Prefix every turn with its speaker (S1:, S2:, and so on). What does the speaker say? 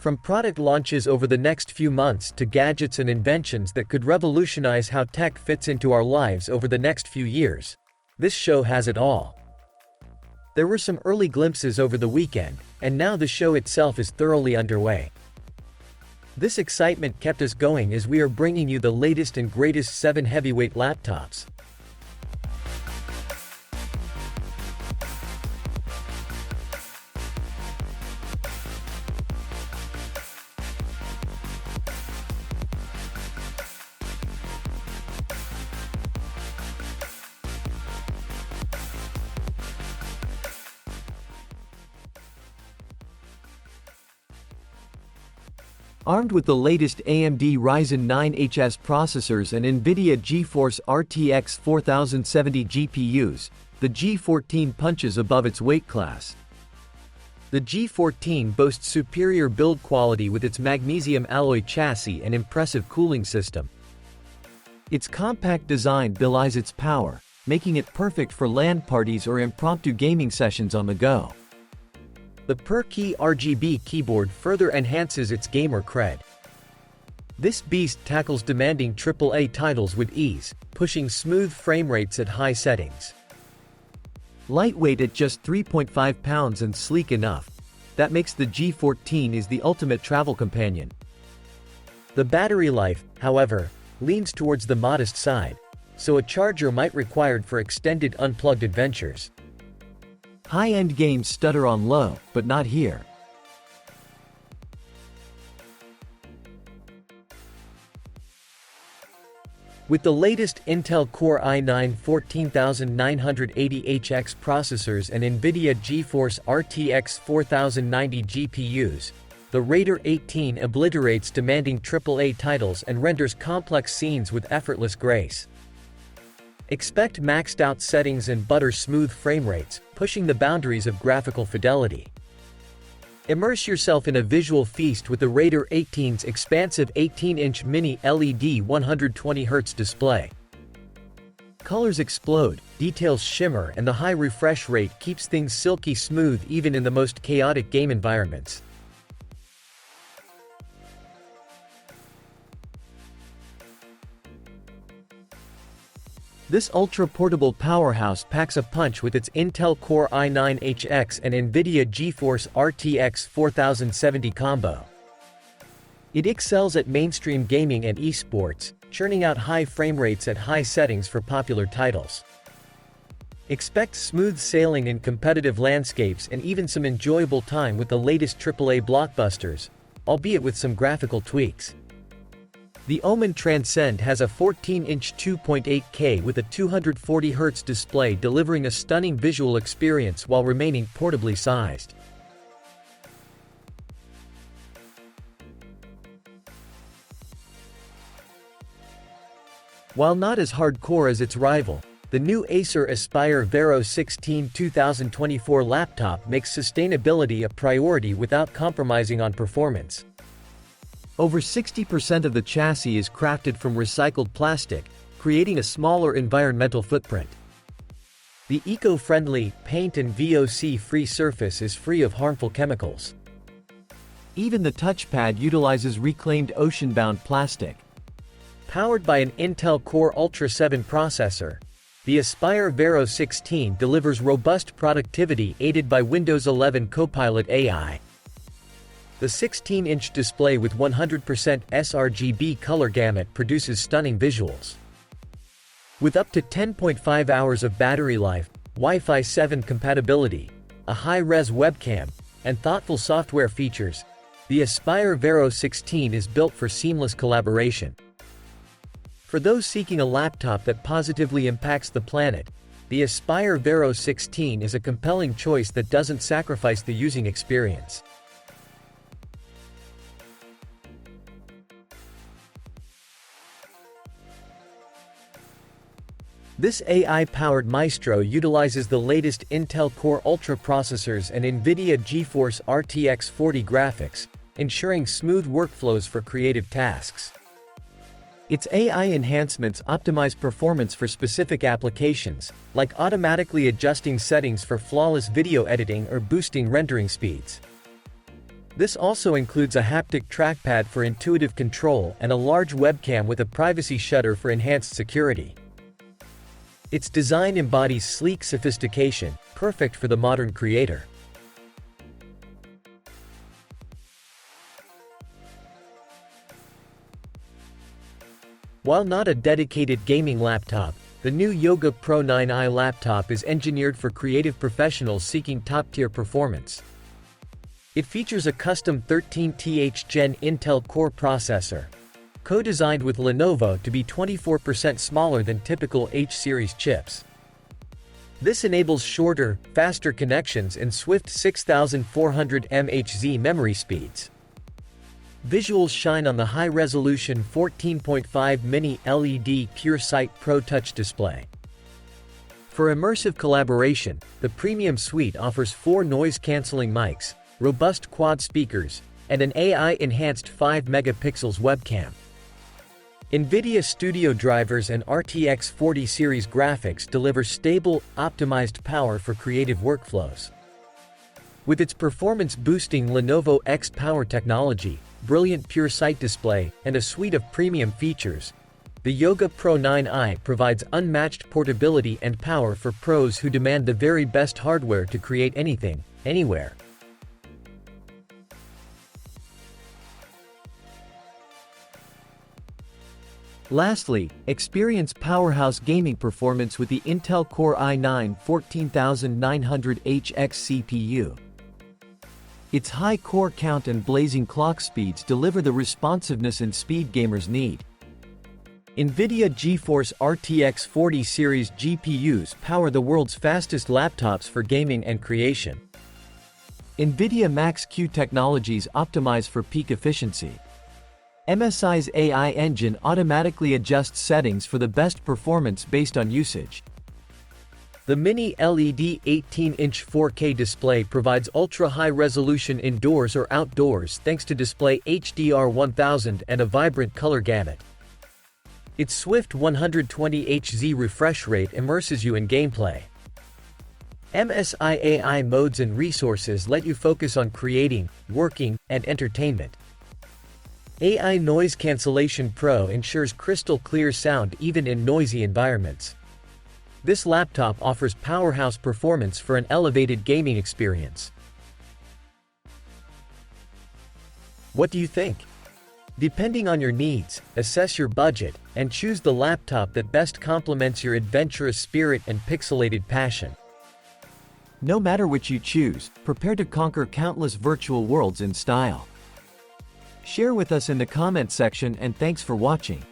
S1: From product launches over the next few months to gadgets and inventions that could revolutionize how tech fits into our lives over the next few years, this show has it all. There were some early glimpses over the weekend, and now the show itself is thoroughly underway. This excitement kept us going as we are bringing you the latest and greatest 7 heavyweight laptops. Armed with the latest AMD Ryzen 9 HS processors and NVIDIA GeForce RTX 4070 GPUs, the G14 punches above its weight class. The G14 boasts superior build quality with its magnesium alloy chassis and impressive cooling system. Its compact design belies its power, making it perfect for LAN parties or impromptu gaming sessions on the go. The per-key RGB keyboard further enhances its gamer cred. This beast tackles demanding AAA titles with ease, pushing smooth frame rates at high settings. Lightweight at just 3.5 pounds and sleek enough, that makes the G14 is the ultimate travel companion. The battery life, however, leans towards the modest side, so a charger might be required for extended unplugged adventures. High-end games stutter on low, but not here. With the latest Intel Core i9 14980HX processors and NVIDIA GeForce RTX 4090 GPUs, the Raider 18 obliterates demanding AAA titles and renders complex scenes with effortless grace. Expect maxed-out settings and butter-smooth frame rates, pushing the boundaries of graphical fidelity. Immerse yourself in a visual feast with the Raider 18's expansive 18-inch mini LED 120Hz display. Colors explode, details shimmer, and the high refresh rate keeps things silky smooth even in the most chaotic game environments. This ultra-portable powerhouse packs a punch with its Intel Core i9HX and NVIDIA GeForce RTX 4070 combo. It excels at mainstream gaming and esports, churning out high frame rates at high settings for popular titles. Expect smooth sailing in competitive landscapes and even some enjoyable time with the latest AAA blockbusters, albeit with some graphical tweaks. The Omen Transcend has a 14-inch 2.8K with a 240Hz display delivering a stunning visual experience while remaining portably sized. While not as hardcore as its rival, the new Acer Aspire Vero 16 2024 laptop makes sustainability a priority without compromising on performance. Over 60% of the chassis is crafted from recycled plastic, creating a smaller environmental footprint. The eco-friendly, paint and VOC-free surface is free of harmful chemicals. Even the touchpad utilizes reclaimed ocean-bound plastic. Powered by an Intel Core Ultra 7 processor, the Aspire Vero 16 delivers robust productivity aided by Windows 11 Copilot AI. The 16-inch display with 100% sRGB color gamut produces stunning visuals. With up to 10.5 hours of battery life, Wi-Fi 7 compatibility, a high-res webcam, and thoughtful software features, the Aspire Vero 16 is built for seamless collaboration. For those seeking a laptop that positively impacts the planet, the Aspire Vero 16 is a compelling choice that doesn't sacrifice the using experience. This AI-powered maestro utilizes the latest Intel Core Ultra processors and NVIDIA GeForce RTX 40 graphics, ensuring smooth workflows for creative tasks. Its AI enhancements optimize performance for specific applications, like automatically adjusting settings for flawless video editing or boosting rendering speeds. This also includes a haptic trackpad for intuitive control and a large webcam with a privacy shutter for enhanced security. Its design embodies sleek sophistication, perfect for the modern creator. While not a dedicated gaming laptop, the new Yoga Pro 9i laptop is engineered for creative professionals seeking top-tier performance. It features a custom 13th Gen Intel Core processor, co-designed with Lenovo to be 24% smaller than typical H-series chips. This enables shorter, faster connections and swift 6400 mHz memory speeds. Visuals shine on the high-resolution 14.5 mini LED PureSight Pro Touch display. For immersive collaboration, the Premium Suite offers 4 noise-canceling mics, robust quad speakers, and an AI-enhanced 5-megapixels webcam. NVIDIA Studio drivers and RTX 40 series graphics deliver stable, optimized power for creative workflows. With its performance-boosting Lenovo X Power technology, brilliant PureSight display, and a suite of premium features, the Yoga Pro 9i provides unmatched portability and power for pros who demand the very best hardware to create anything, anywhere. Lastly, experience powerhouse gaming performance with the Intel Core i9-14900HX CPU. Its high core count and blazing clock speeds deliver the responsiveness and speed gamers need. NVIDIA GeForce RTX 40 series GPUs power the world's fastest laptops for gaming and creation. NVIDIA Max-Q technologies optimize for peak efficiency. MSI's AI engine automatically adjusts settings for the best performance based on usage. The Mini LED 18-inch 4K display provides ultra-high resolution indoors or outdoors thanks to Display HDR 1000 and a vibrant color gamut. Its swift 120 Hz refresh rate immerses you in gameplay. MSI AI modes and resources let you focus on creating, working, and entertainment. AI Noise Cancellation Pro ensures crystal clear sound even in noisy environments. This laptop offers powerhouse performance for an elevated gaming experience. What do you think? Depending on your needs, assess your budget, and choose the laptop that best complements your adventurous spirit and pixelated passion. No matter which you choose, prepare to conquer countless virtual worlds in style. Share with us in the comment section, and thanks for watching.